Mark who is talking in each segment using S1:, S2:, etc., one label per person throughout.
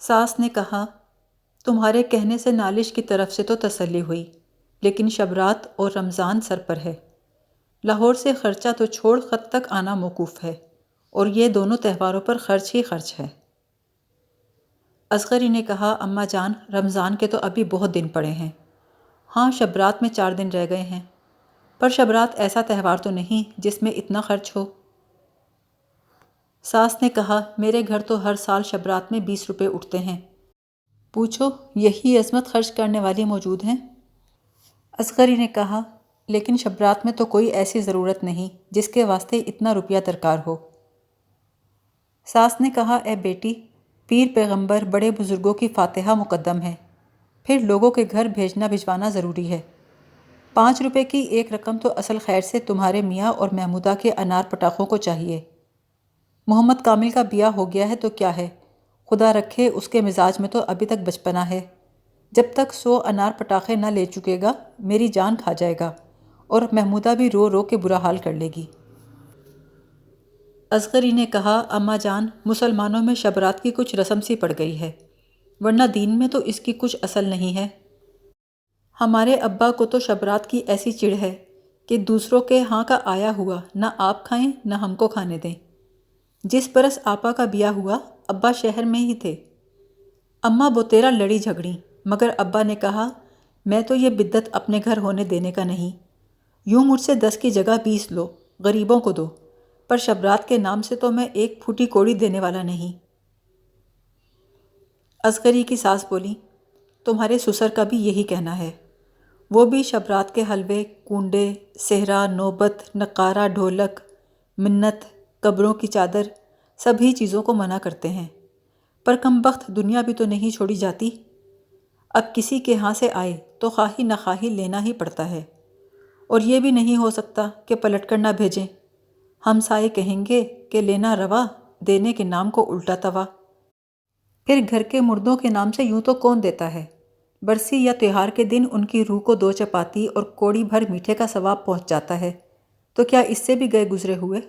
S1: ساس نے کہا، تمہارے کہنے سے نالش کی طرف سے تو تسلی ہوئی، لیکن شبرات اور رمضان سر پر ہے۔ لاہور سے خرچہ تو چھوڑ، خط تک آنا موقوف ہے، اور یہ دونوں تہواروں پر خرچ ہی خرچ ہے۔ اصغری نے کہا، اماں جان، رمضان کے تو ابھی بہت دن پڑے ہیں۔ ہاں، شبرات میں 4 دن رہ گئے ہیں، پر شبرات ایسا تہوار تو نہیں جس میں اتنا خرچ ہو۔ ساس نے کہا، میرے گھر تو ہر سال شبرات میں 20 روپے اٹھتے ہیں، پوچھو یہی عظمت خرچ کرنے والی موجود ہیں؟ اصغری نے کہا، لیکن شبرات میں تو کوئی ایسی ضرورت نہیں جس کے واسطے اتنا روپیہ درکار ہو۔ ساس نے کہا، اے بیٹی، پیر پیغمبر بڑے بزرگوں کی فاتحہ مقدم ہے، پھر لوگوں کے گھر بھیجنا بھجوانا ضروری ہے۔ 5 روپے کی ایک رقم تو اصل خیر سے تمہارے میاں اور محمودہ کے انار پٹاخوں کو چاہیے۔ محمد کامل کا بیاہ ہو گیا ہے تو کیا ہے، خدا رکھے اس کے مزاج میں تو ابھی تک بچپنا ہے، جب تک 100 انار پٹاخے نہ لے چکے گا میری جان کھا جائے گا، اور محمودہ بھی رو رو کے برا حال کر لے گی۔ اصغری نے کہا، اماں جان، مسلمانوں میں شبرات کی کچھ رسم سی پڑ گئی ہے، ورنہ دین میں تو اس کی کچھ اصل نہیں ہے۔ ہمارے ابا کو تو شبرات کی ایسی چڑ ہے کہ دوسروں کے ہاں کا آیا ہوا نہ آپ کھائیں نہ ہم کو کھانے دیں۔ جس برس آپا کا بیاہ ہوا، ابا شہر میں ہی تھے۔ اماں بوتیرا لڑی جھگڑیں، مگر ابا نے کہا، میں تو یہ بدعت اپنے گھر ہونے دینے کا نہیں۔ یوں مجھ سے 10 کی جگہ 20 لو، غریبوں کو دو، پر شبرات کے نام سے تو میں ایک پھوٹی کوڑی دینے والا نہیں۔ اصغری کی ساس بولی، تمہارے سسر کا بھی یہی کہنا ہے، وہ بھی شبرات کے حلوے، کونڈے، صحرا، نوبت، نقارہ، ڈھولک، منت، قبروں کی چادر، سبھی چیزوں کو منع کرتے ہیں، پر کم بخت دنیا بھی تو نہیں چھوڑی جاتی۔ اب کسی کے ہاں سے آئے تو خواہی نہ خواہی لینا ہی پڑتا ہے، اور یہ بھی نہیں ہو سکتا کہ پلٹ کر نہ بھیجیں۔ ہم سائے کہیں گے کہ لینا روا، دینے کے نام کو الٹا توا۔ پھر گھر کے مردوں کے نام سے یوں تو کون دیتا ہے؟ برسی یا تہوار کے دن ان کی روح کو 2 چپاتی اور کوڑی بھر میٹھے کا ثواب پہنچ جاتا ہے، تو کیا اس سے بھی گئے گزرے ہوئے؟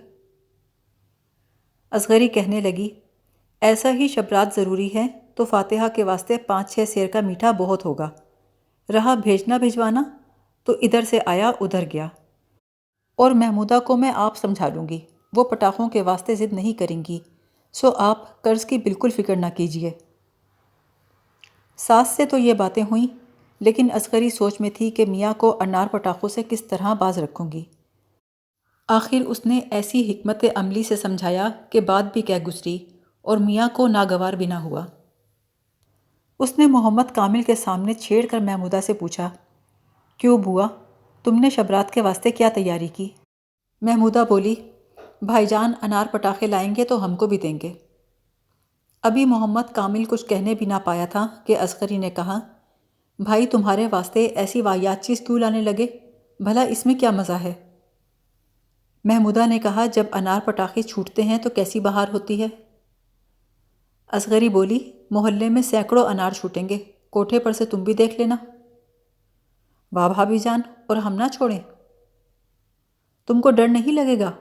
S1: اصغری کہنے لگی، ایسا ہی شبرات ضروری ہے تو فاتحہ کے واسطے 5-6 سیر کا میٹھا بہت ہوگا۔ رہا بھیجنا بھجوانا تو ادھر سے آیا ادھر گیا، اور محمودہ کو میں آپ سمجھا لوں گی، وہ پٹاخوں کے واسطے ضد نہیں کریں گی، سو آپ قرض کی بالکل فکر نہ کیجیے۔ ساس سے تو یہ باتیں ہوئیں، لیکن اصغری سوچ میں تھی کہ میاں کو انار پٹاخوں سے کس طرح باز رکھوں گی۔ آخر اس نے ایسی حکمت عملی سے سمجھایا کہ بات بھی کہہ گزری اور میاں کو ناگوار بھی نہ ہوا۔ اس نے محمد کامل کے سامنے چھیڑ کر محمودہ سے پوچھا، کیوں بوا، تم نے شبرات کے واسطے کیا تیاری کی؟ محمودہ بولی، بھائی جان انار پٹاخے لائیں گے تو ہم کو بھی دیں گے۔ ابھی محمد کامل کچھ کہنے بھی نہ پایا تھا کہ اصغری نے کہا، بھائی تمہارے واسطے ایسی واہیات چیز کیوں لانے لگے؟ بھلا اس میں کیا مزہ ہے؟ محمودہ نے کہا، جب انار پٹاخے چھوٹتے ہیں تو کیسی بہار ہوتی ہے؟ اصغری بولی، محلے میں سینکڑوں انار چھوٹیں گے، کوٹھے پر سے تم بھی دیکھ لینا۔ واہ بھابھی جان، اور ہم نہ چھوڑیں؟ تم کو ڈر نہیں لگے گا؟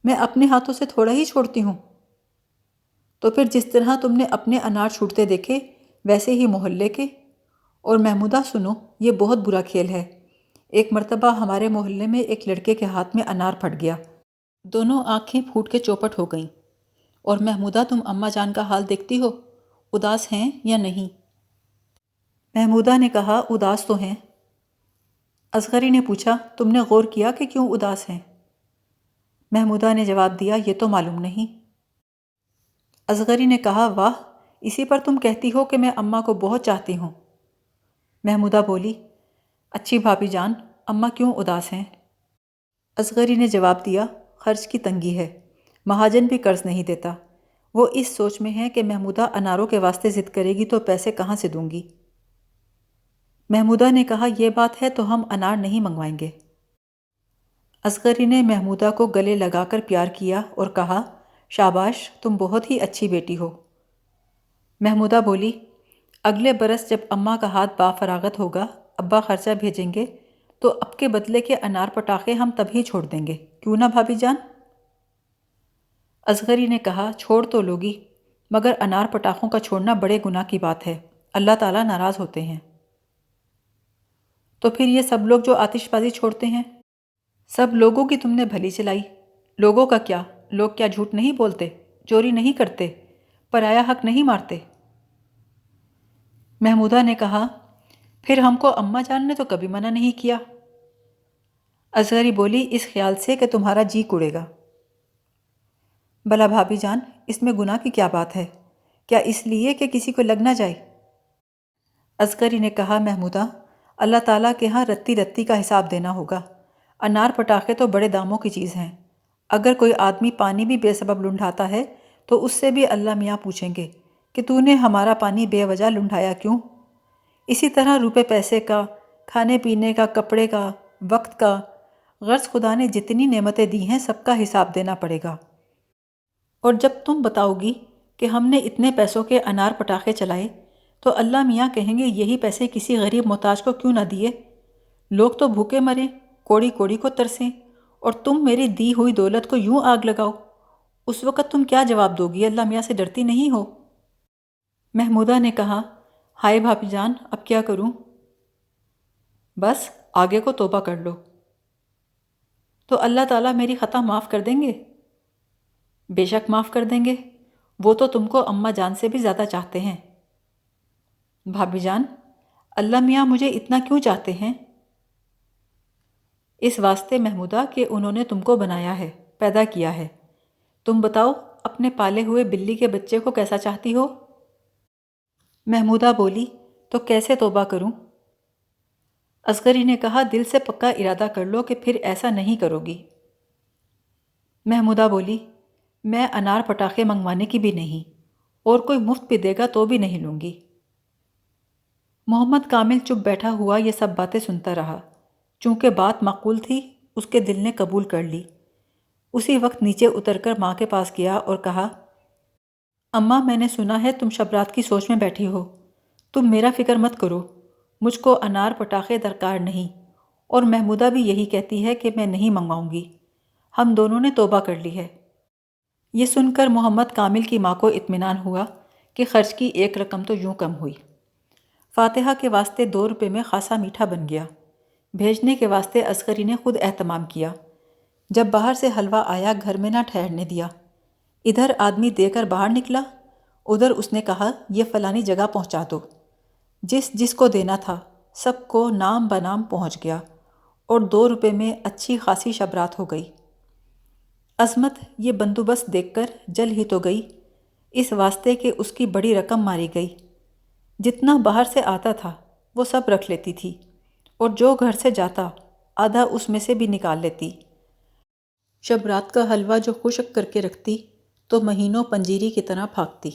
S1: میں اپنے ہاتھوں سے تھوڑا ہی چھوڑتی ہوں۔ تو پھر جس طرح تم نے اپنے انار چھوٹتے دیکھے ویسے ہی محلے کے۔ اور محمودہ سنو، یہ بہت برا کھیل ہے۔ ایک مرتبہ ہمارے محلے میں ایک لڑکے کے ہاتھ میں انار پھٹ گیا، دونوں آنکھیں پھوٹ کے چوپٹ ہو گئیں۔ اور محمودہ، تم اماں جان کا حال دیکھتی ہو، اداس ہیں یا نہیں؟ محمودہ نے کہا، اداس تو ہیں۔ اصغری نے پوچھا، تم نے غور کیا کہ کیوں اداس ہیں؟ محمودہ نے جواب دیا، یہ تو معلوم نہیں۔ اصغری نے کہا، واہ، اسی پر تم کہتی ہو کہ میں اماں کو بہت چاہتی ہوں۔ محمودہ بولی، اچھی بھابھی جان، اماں کیوں اداس ہیں؟ اصغری نے جواب دیا، خرچ کی تنگی ہے، مہاجن بھی قرض نہیں دیتا، وہ اس سوچ میں ہے کہ محمودہ اناروں کے واسطے ضد کرے گی تو پیسے کہاں سے دوں گی؟ محمودہ نے کہا، یہ بات ہے تو ہم انار نہیں منگوائیں گے۔ اصغری نے محمودہ کو گلے لگا کر پیار کیا اور کہا، شاباش، تم بہت ہی اچھی بیٹی ہو۔ محمودہ بولی، اگلے برس جب اماں کا ہاتھ بافراغت ہوگا، ابا خرچہ بھیجیں گے تو اب کے بدلے کے انار پٹاخے ہم تبھی چھوڑ دیں گے، کیوں نہ بھابھی جان؟ اصغری نے کہا، چھوڑ تو لوگی، مگر انار پٹاخوں کا چھوڑنا بڑے گناہ کی بات ہے، اللہ تعالیٰ ناراض ہوتے ہیں۔ تو پھر یہ سب لوگ جو آتش بازی چھوڑتے ہیں، سب لوگوں کی تم نے بھلی چلائی۔ لوگوں کا کیا؟ لوگ کیا جھوٹ نہیں بولتے، چوری نہیں کرتے، پرایا حق نہیں مارتے؟ محمودہ نے کہا، پھر ہم کو اماں جان نے تو کبھی منع نہیں کیا۔ اصغری بولی، اس خیال سے کہ تمہارا جی کڑے گا۔ بھلا بھابھی جان، اس میں گناہ کی کیا بات ہے؟ کیا اس لیے کہ کسی کو لگ نہ جائے؟ اصغری نے کہا، محمودہ، اللہ تعالیٰ کے ہاں رتی رتی کا حساب دینا ہوگا۔ انار پٹاخے تو بڑے داموں کی چیز ہیں۔ اگر کوئی آدمی پانی بھی بے سبب لنڈھاتا ہے تو اس سے بھی اللہ میاں پوچھیں گے کہ تو نے ہمارا پانی بے وجہ لنڈھایا کیوں؟ اسی طرح روپے پیسے کا، کھانے پینے کا، کپڑے کا، وقت کا، غرض خدا نے جتنی نعمتیں دی ہیں سب کا حساب دینا پڑے گا۔ اور جب تم بتاؤ گی کہ ہم نے اتنے پیسوں کے انار پٹاخے چلائے تو اللہ میاں کہیں گے یہی پیسے کسی غریب محتاج کو کیوں نہ دیے؟ لوگ تو بھوکے مریں، کوڑی کوڑی کو ترسیں، اور تم میری دی ہوئی دولت کو یوں آگ لگاؤ۔ اس وقت تم کیا جواب دو گی؟ اللہ میاں سے ڈرتی نہیں ہو؟ محمودہ نے کہا، ہائے بھابھی جان، اب کیا کروں؟ بس آگے کو توبہ کر لو۔ تو اللہ تعالیٰ میری خطا معاف کر دیں گے؟ بے شک معاف کر دیں گے، وہ تو تم کو اماں جان سے بھی زیادہ چاہتے ہیں۔ بھابھی جان، اللہ میاں مجھے اتنا کیوں چاہتے ہیں؟ اس واسطے محمودہ کہ انہوں نے تم کو بنایا ہے، پیدا کیا ہے۔ تم بتاؤ، اپنے پالے ہوئے بلی کے بچے کو کیسا چاہتی ہو؟ محمودہ بولی، تو کیسے توبہ کروں؟ اصغری نے کہا، دل سے پکا ارادہ کر لو کہ پھر ایسا نہیں کرو گی۔ محمودہ بولی، میں انار پٹاخے منگوانے کی بھی نہیں، اور کوئی مفت بھی دے گا تو بھی نہیں لوں گی۔ محمد کامل چپ بیٹھا ہوا یہ سب باتیں سنتا رہا۔ چونکہ بات معقول تھی، اس کے دل نے قبول کر لی۔ اسی وقت نیچے اتر کر ماں کے پاس گیا اور کہا، اماں، میں نے سنا ہے تم شب رات کی سوچ میں بیٹھی ہو۔ تم میرا فکر مت کرو، مجھ کو انار پٹاخے درکار نہیں، اور محمودہ بھی یہی کہتی ہے کہ میں نہیں منگواؤں گی۔ ہم دونوں نے توبہ کر لی ہے۔ یہ سن کر محمد کامل کی ماں کو اطمینان ہوا کہ خرچ کی ایک رقم تو یوں کم ہوئی۔ فاتحہ کے واسطے 2 روپے میں خاصا میٹھا بن گیا۔ بھیجنے کے واسطے اصغری نے خود اہتمام کیا۔ جب باہر سے حلوہ آیا گھر میں نہ ٹھہرنے دیا۔ ادھر آدمی دے کر باہر نکلا، ادھر اس نے کہا، یہ فلانی جگہ پہنچا دو۔ جس جس کو دینا تھا سب کو نام بنام پہنچ گیا، اور 2 روپے میں اچھی خاصی شب رات ہو گئی۔ عظمت یہ بندوبست دیکھ کر جل ہی تو گئی، اس واسطے کہ اس کی بڑی رقم ماری گئی۔ جتنا باہر سے آتا تھا وہ سب رکھ لیتی تھی، اور جو گھر سے جاتا آدھا اس میں سے بھی نکال لیتی۔ شب رات کا حلوہ جو خشک کر کے رکھتی تو مہینوں پنجیری کی طرح پھاکتی۔